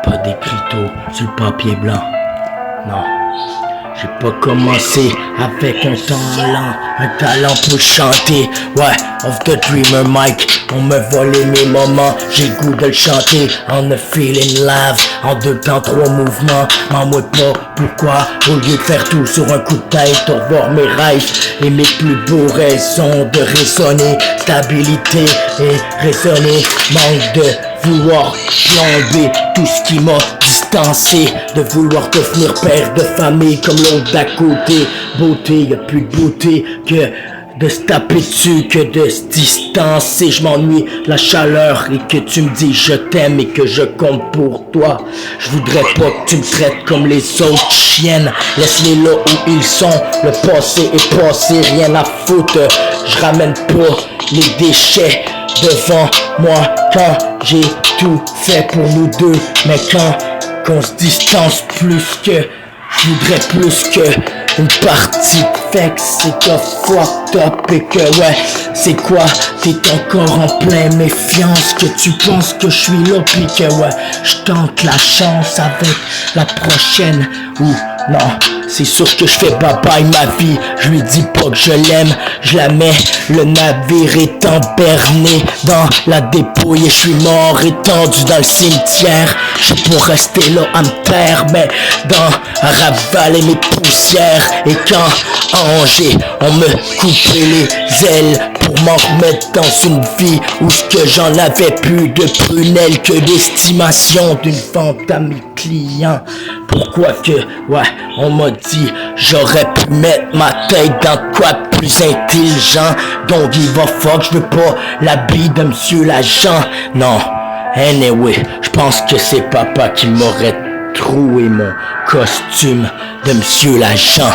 Pas d'écriteau sur le papier blanc. Non. J'ai pas commencé avec un talent pour chanter. Ouais, of the dreamer Mike, on me volait mes moments, j'ai le goût de le chanter. On a feeling live, en 2 temps 3 mouvements. M'en mouille pas, pourquoi? Au lieu de faire tout sur un coup de tête, de revoir mes rêves et mes plus beaux raisons de résonner. Stabilité et raisonner, manque de vouloir plomber tout ce qui m'a distancé, de vouloir devenir père de famille comme l'autre d'à côté. Beauté, y'a plus de beauté que de se taper dessus, que de se distancer. Je m'ennuie la chaleur et que tu me dis je t'aime et que je compte pour toi. Je voudrais pas que tu me traites comme les autres chiennes. Laisse-les là où ils sont, le passé est passé, rien à foutre. Je ramène pas les déchets devant moi quand j'ai tout fait pour nous deux. Mais quand qu'on se distance plus que, je voudrais plus que une partie de fait que c'est que fucked up et que ouais, c'est quoi? T'es encore en pleine méfiance, que tu penses que je suis là pis que ouais, je tente la chance avec la prochaine ou non. C'est sûr que je fais bye-bye ma vie, je lui dis pas que je l'aime, je la mets, le navire est emberné dans la dépouille et je suis mort étendu dans le cimetière. Je suis pour rester là à me taire, mais à ravaler mes poussières. Et quand à Angers, on me coupait les ailes pour m'en remettre dans une vie où ce que j'en avais plus de prunelles que d'estimation d'une vente à mes clients. Pourquoi que, ouais, on m'a dit j'aurais pu mettre ma tête dans quoi de plus intelligent. Donc give a fuck, je veux pas l'habit de monsieur l'agent. Non, anyway, je pense que c'est papa qui m'aurait troué mon costume de monsieur l'agent.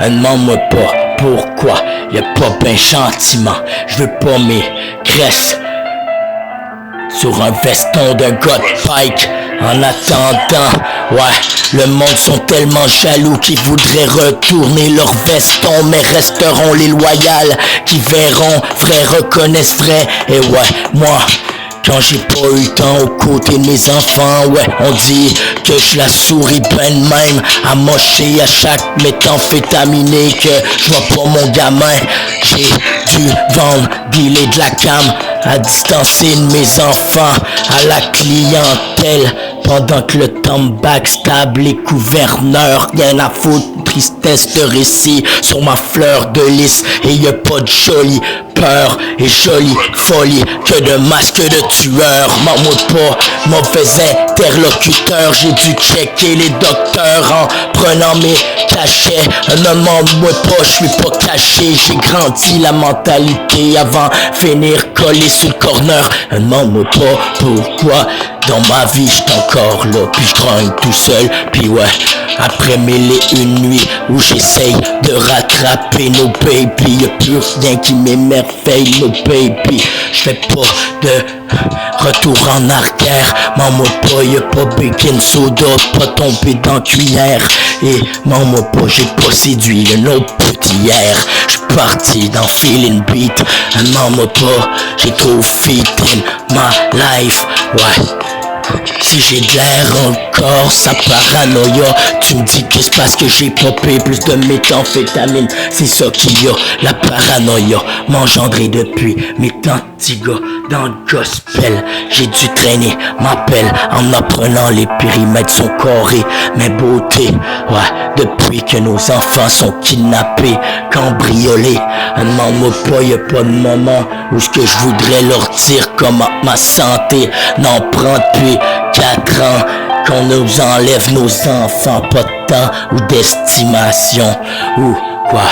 Demande-moi pas pourquoi, y'a pas ben gentiment. Je veux pas mes graisses sur un veston de gars de Pike. En attendant, ouais, le monde sont tellement jaloux qu'ils voudraient retourner leur veston, mais resteront les loyales qui verront vrai reconnaissent vrai. Et ouais, moi, quand j'ai pas eu le temps aux côtés de mes enfants, ouais, on dit que je la souris ben de même, à mocher à chaque méthamphétaminé, que je vois pas mon gamin. J'ai dû vendre, dealer de la cam, à distancer de mes enfants à la clientèle, pendant que le temps backstab les gouverneurs. Rien à foutre, tristesse de récit sur ma fleur de lys. Et y'a pas de jolie peur et jolie folie que de masques de tueurs. M'en moque pas, mauvais interlocuteur. J'ai dû checker les docteurs en prenant mes cachets. Ne m'en moque pas, je suis pas caché. J'ai grandi la mentalité avant finir collé sur le corner. Ne m'en moque pas pourquoi dans ma vie j'suis encore là, puis j'grogne tout seul. Puis ouais, après mille et une nuits où j'essaye de rattraper nos baby, y'a plus rien qui m'émerveille, nos baby. J'fais pas de retour en arrière, maman pas, y'a pas baking soda, pas tombé dans cuillère. Et maman pas, j'ai pas séduit le autre petit hier. J'suis parti dans feeling beat, maman pas, j'ai trop fit in my life, ouais. Si j'ai de l'air encore, ça paranoïa. Tu me dis que c'est parce que j'ai popé plus de méthamphétamine. C'est ça qu'il y a, la paranoïa m'engendré depuis mes temps petits gars dans le gospel. J'ai dû traîner ma pelle en apprenant les périmètres sont carrés. Mais beauté, ouais, depuis que nos enfants sont kidnappés, cambriolés. Demande-moi pas, y'a pas de moment où ce que je voudrais leur dire comment ma santé n'en prend depuis 4 ans qu'on nous enlève nos enfants, pas de temps ou d'estimation ou quoi.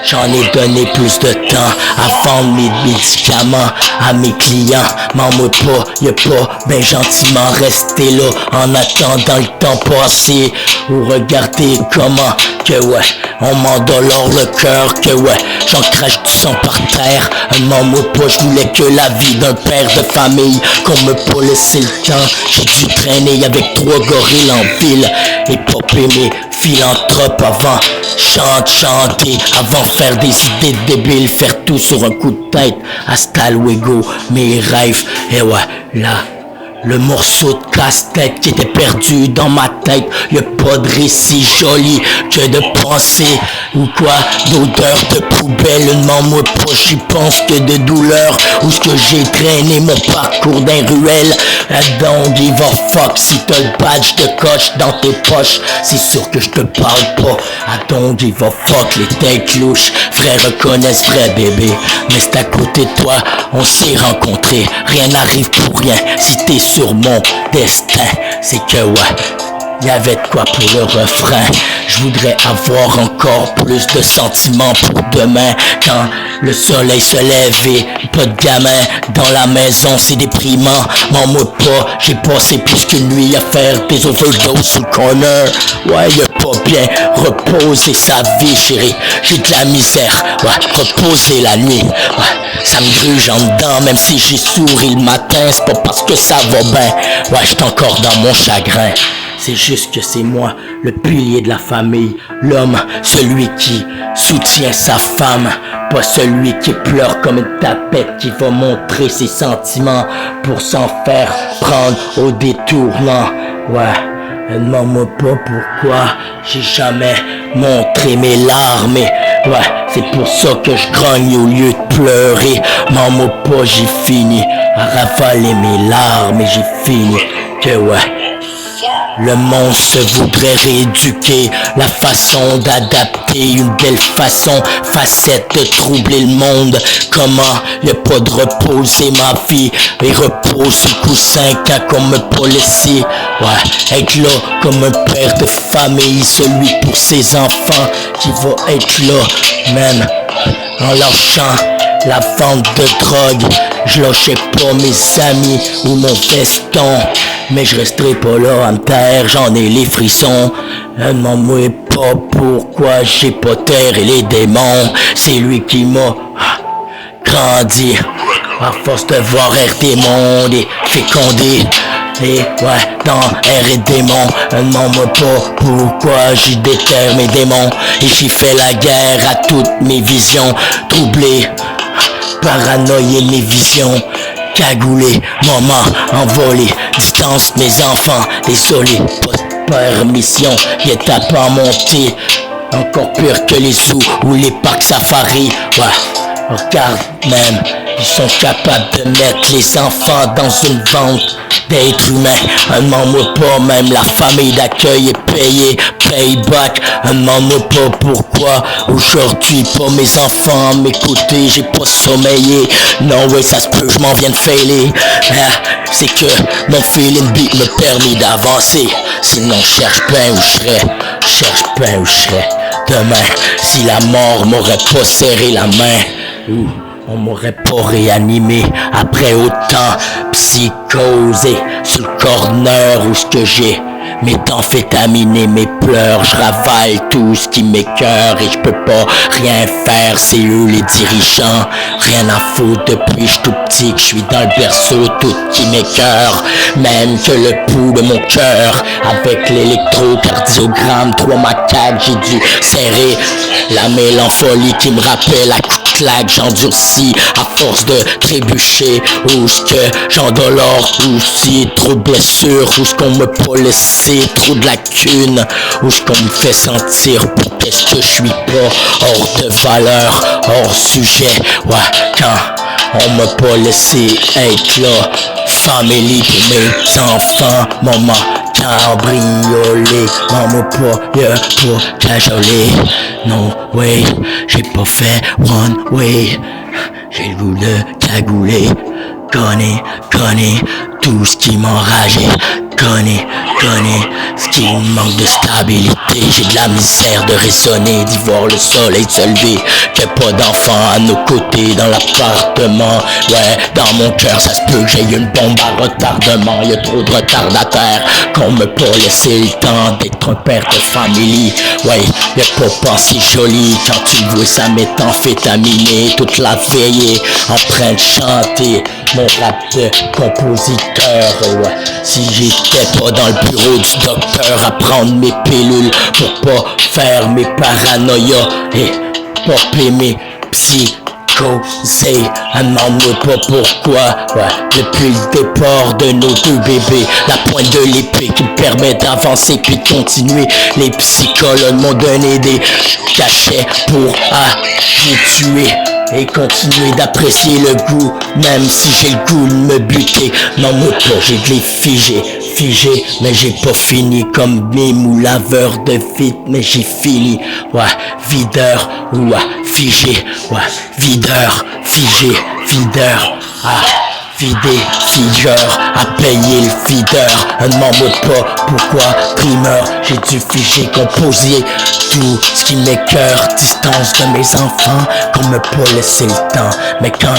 J'en ai donné plus de temps à vendre mes médicaments à mes clients. M'en moque pas, y'a pas ben gentiment rester là en attendant le temps passé. Ou regarder comment que ouais, on m'endolore le cœur, que ouais, j'en crache du sang par terre. M'en moque pas, j'voulais que la vie d'un père de famille, qu'on me pas laissé le temps. J'ai dû traîner avec 3 gorilles en ville et popper mes philanthropes avant chanter, avant faire des idées débiles, faire tout sur un coup de tête. Hasta luego, mes rêves, et ouais, là, Le morceau de casse-tête qui était perdu dans ma tête. Y'a pas de récit joli que de pensée ou quoi d'odeur de poubelle. Demande-moi pas, j'y pense que de douleur. Où ce que j'ai traîné mon parcours d'un ruelle. Don't give a fuck si t'as le badge de coach dans tes poches. C'est sûr que je te parle pas. Don't give a fuck les têtes louches. Frères reconnaissent vrai bébé. Mais c'est à côté de toi, on s'est rencontrés. Rien n'arrive pour rien si t'es sur mon destin. C'est que ouais, y'avait de quoi pour le refrain. Je voudrais avoir encore plus de sentiments pour demain. Quand le soleil se lève et pas de gamin dans la maison, c'est déprimant. M'en moi pas, j'ai passé plus qu'une nuit à faire des overdoses sur le corner. Ouais, y'a pas bien reposer sa vie, chérie. J'ai de la misère, ouais, reposer la nuit. Ouais, ça me gruge en dedans, même si j'ai souri le matin. C'est pas parce que ça va bien. Ouais, j'suis encore dans mon chagrin. C'est juste que c'est moi, le pilier de la famille, l'homme, celui qui soutient sa femme, pas celui qui pleure comme une tapette, qui va montrer ses sentiments pour s'en faire prendre au détournant. Ouais, demande-moi pas pourquoi j'ai jamais montré mes larmes. Et ouais, c'est pour ça que je grogne au lieu de pleurer. Demande-moi pas, j'ai fini à ravaler mes larmes et j'ai fini que ouais. Le monde se voudrait rééduquer, la façon d'adapter, une belle façon, facette de troubler le monde. Comment y'a pas de reposer ma vie et repose sous coussin quand on me pas laissé. Ouais, être là comme un père de famille, celui pour ses enfants qui va être là, même en lâchant la vente de drogue. Je lâchais pas mes amis ou mon feston, mais je resterai pas là à me taire, j'en ai les frissons. Demande-moi pas pourquoi j'ai pas terre et les démons. C'est lui qui m'a grandi à force de voir RD Monde et fécondé. Et ouais, dans R et démons, demande-moi pas pourquoi j'y déterre mes démons. Et j'y fais la guerre à toutes mes visions troublées, paranoïer mes visions, cagoulé, maman, envolé, distance mes enfants, désolé, pas de permission, étape en montée, encore pire que les zoos ou les parcs safari. Ouais, regarde même, ils sont capables de mettre les enfants dans une vente d'êtres humains. Demande-moi pas, même la famille d'accueil est payée, payback. Demande-moi pas pourquoi aujourd'hui pas mes enfants m'écouter, j'ai pas sommeillé. Non ouais, ça se peut, je m'en viens de failer. C'est que mon feeling beat me permet d'avancer. Sinon cherche bien où je serais, cherche bien où je serais demain. Si la mort m'aurait pas serré la main, on m'aurait pas réanimé après autant psychosé sur le corner où ce que j'ai méthamphétaminé mes pleurs. Je ravale tout ce qui m'écœure et je peux pas rien faire, c'est eux les dirigeants. Rien à foutre depuis j'suis tout petit que je suis dans le berceau, tout qui m'écœure. Même que le pouls de mon cœur avec l'électrocardiogramme, 3 macaques, j'ai dû serrer la mélancolie qui me rappelle à coups de claque. J'endurcis à force de trébucher, où ce que j'endolore aussi, trop de blessures, où ce qu'on me pas laissé, trop de lacunes, où ce qu'on me fait sentir pour qu'est-ce que je suis pas, hors de valeur, hors sujet. Ouais, quand on m'a pas laissé être là, famille pour mes enfants, maman cambriolé, maman pas, y'a pas cajolé. Non, way, j'ai pas fait one way, j'ai le goût de cagouler. Connais tout ce qui m'enrageait. Connais ce qui manque de stabilité. J'ai de la misère de raisonner, d'y voir le soleil se lever. Qu'il pas d'enfants à nos côtés dans l'appartement. Ouais, dans mon cœur ça se peut que j'ai une bombe à retardement. Y'a trop de retardataires qu'on me pas laissé le temps d'être un père de famille. Ouais, y'a pas pensé joli quand tu le vois, ça méthamphétaminé toute la veillée en train de chanter mon rap de compositeur. Ouais, si j'étais pas dans le bureau du docteur à prendre mes pilules pour pas faire mes paranoïas et popper mes psychoses, psychosé. Demande-moi pas pourquoi. Ouais, depuis le départ de nos deux bébés, la pointe de l'épée qui me permet d'avancer puis de continuer. Les psychologues m'ont donné des cachets pour habituer et continuer d'apprécier le goût, même si j'ai le goût de me buter. Non, moi pas, j'ai de les figé, mais j'ai pas fini comme mes mous laveurs de vide, mais j'ai fini. Ouais, videur, ouais, figé, ouais, videur, figé, videur, vidé, figeur, à payer le videur. Demande-moi pas pourquoi, dreamer, j'ai dû figer, composer tout ce qui m'écœure, distance de mes enfants, qu'on me pas laissé le temps. Mais quand,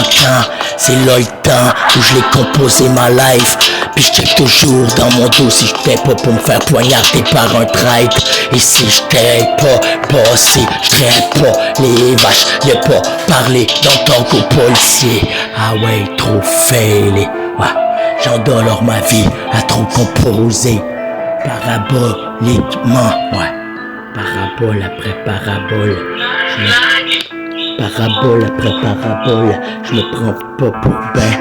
c'est là le temps où je l'ai composé ma life. Puis je check toujours dans mon dos si j'étais pas pour me faire poignarder par un traître. Et si j'étais pas passé, j'traite pas les vaches, y'a pas parlé d'entendre qu'aux policiers. Ah ouais, trop failé, ouais, j'endors ma vie à trop composer. Paraboliquement, ouais, parabole après parabole. Parabole après parabole, je me prends pas pour ben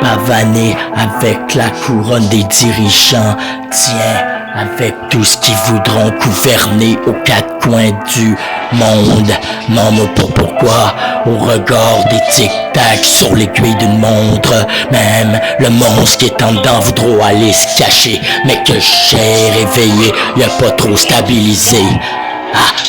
pavaner avec la couronne des dirigeants. Tiens, avec tout ce qui voudront gouverner aux quatre coins du monde. Non, mais pas pourquoi, au regard des tic-tac sur l'aiguille d'une montre. Même le monstre qui est en dedans voudra aller se cacher, mais que j'ai réveillé, il a pas trop stabilisé.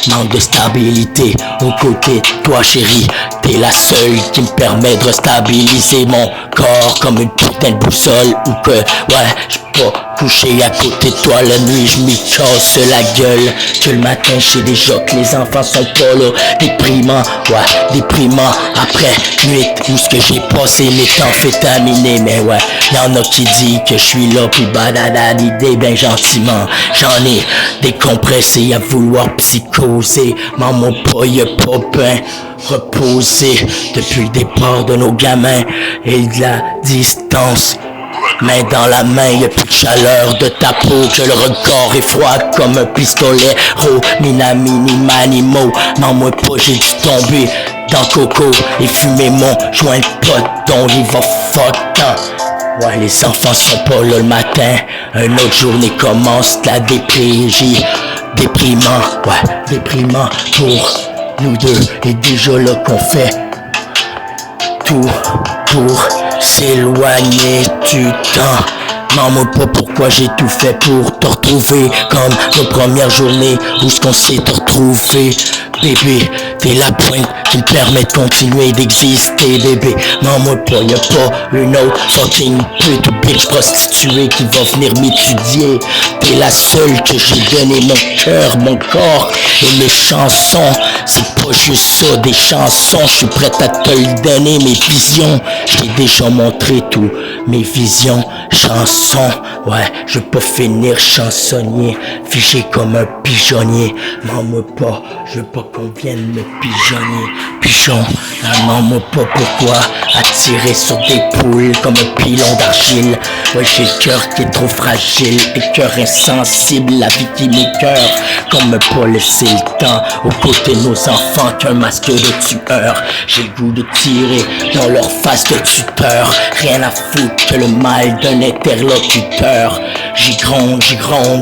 Manque de stabilité aux côtés de toi chérie. T'es la seule qui me permet de restabiliser mon corps comme une putain de boussole. Ou que, ouais, j'suis pas couché à côté de toi la nuit, j'm'y casse la gueule. Que le matin j'sais déjà que les enfants sont pas là. Déprimant, ouais, déprimant. Après nuit où ce que j'ai passé m'est amphétaminé. Mais ouais, y'en a qui dit que j'suis là pis badada l'idée ben gentiment. J'en ai décompressé à vouloir psychoser. Maman pas y'a pas ben reposé depuis le départ de nos gamins et de la distance. Main dans la main, y'a plus de chaleur de ta peau, que le regard est froid comme un pistolet. Minamini manimo, non moi pas j'ai dû tomber dans Coco et fumer mon joint de pote dont il va fuck. Ouais, les enfants sont pas là le matin, une autre journée commence, la DPJ. Déprimant, ouais, déprimant pour nous deux, et déjà là qu'on fait tout pour s'éloigner du temps. Non, moi pas pourquoi j'ai tout fait pour te retrouver comme nos premières journées où ce qu'on s'est retrouvé. Bébé, t'es la pointe qui me permet de continuer d'exister, bébé. Non, moi pas, y'a pas une autre fucking pute ou bitch prostituée qui va venir m'étudier. T'es la seule que j'ai donné mon cœur, mon corps et mes chansons. C'est pas juste ça, des chansons, je suis prête à te le donner, mes visions. J'ai déjà montré tout, mes visions, chansons. Ouais, je veux pas finir chansonnier, figé comme un pigeonnier. Non, moi pas, je veux pas qu'on vienne me pigeonner. Pigeon, non, moi pas pourquoi attirer sur des poules comme un pilon d'argile. Ouais, j'ai le cœur qui est trop fragile, et cœur insensible, la vie qui m'écœure. Qu'on me pas laisser le temps aux côtés de nos enfants qu'un masque de tueur. J'ai le goût de tirer dans leur face de tuteur. Rien à foutre que le mal d'un interlocuteur. J'y gronde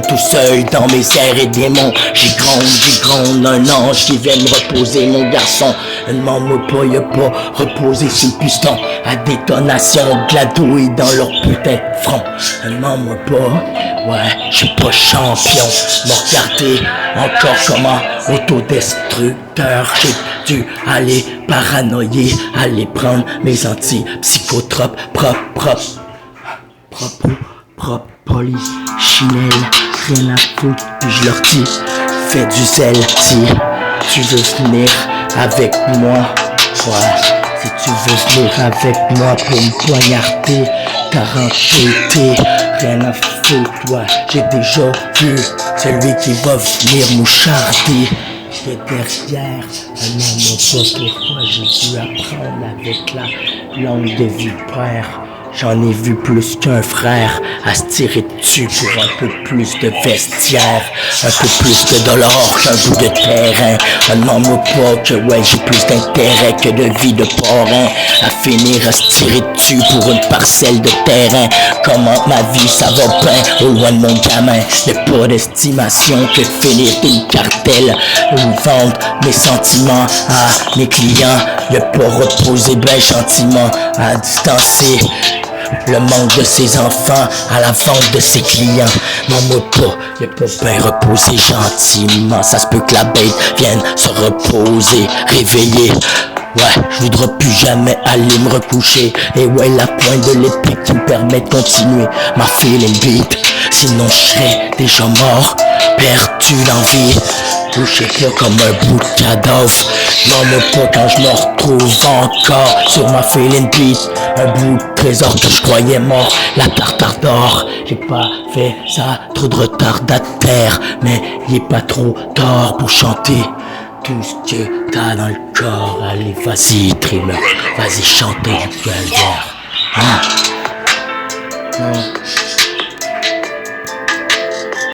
tout seul dans mes airs et démons. J'y gronde un ange qui vient me reposer mon garçon. Demande-moi pas, y'a pas reposé sur le piston à détonation de la douille dans leur putain de front. Demande-moi pas, ouais, j'suis pas champion. Me regarder encore comment autodestructeur. J'ai dû aller paranoïer, aller prendre mes antipsychotropes propre, polichinelle, rien à foutre, puis je leur dis, fais du zèle, si tu veux venir avec moi, ouais, si tu veux venir avec moi pour me poignarder, 40 PT, rien à foutre, ouais, j'ai déjà vu celui qui va venir moucharder. De derrière, non, pas pourquoi j'ai dû apprendre avec la langue de vipère. J'en ai vu plus qu'un frère à se tirer dessus pour un peu plus de vestiaire, un peu plus de dollars qu'un bout de terrain. Demande-moi pas que ouais j'ai plus d'intérêt que de vie de parrain, à finir à se tirer dessus pour une parcelle de terrain. Comment ma vie ça va bien au loin de mon gamin, y'a pas d'estimation que de finir une cartelle ou vendre mes sentiments à mes clients. Y'a pas reposer ben gentiment, à distancer le manque de ses enfants à la vente de ses clients. Non moi pas, y'a pas bien reposer gentiment. Ça se peut que la bête vienne se reposer, réveiller. Ouais, je voudrais plus jamais aller me recoucher. Et ouais, la pointe de l'épée qui me permet de continuer ma feeling beat. Sinon je serais déjà mort, perdu l'envie, touché pas comme un bout de cadavre. Non mais pas quand je me retrouve encore sur ma feeling beat. Un bout de trésor que je croyais mort, la tartare d'or. J'ai pas fait ça, trop de retardataire, mais il est pas trop tard pour chanter tout ce que t'as dans le corps. Allez vas-y dreamer, vas-y chantez du calvaire. Non.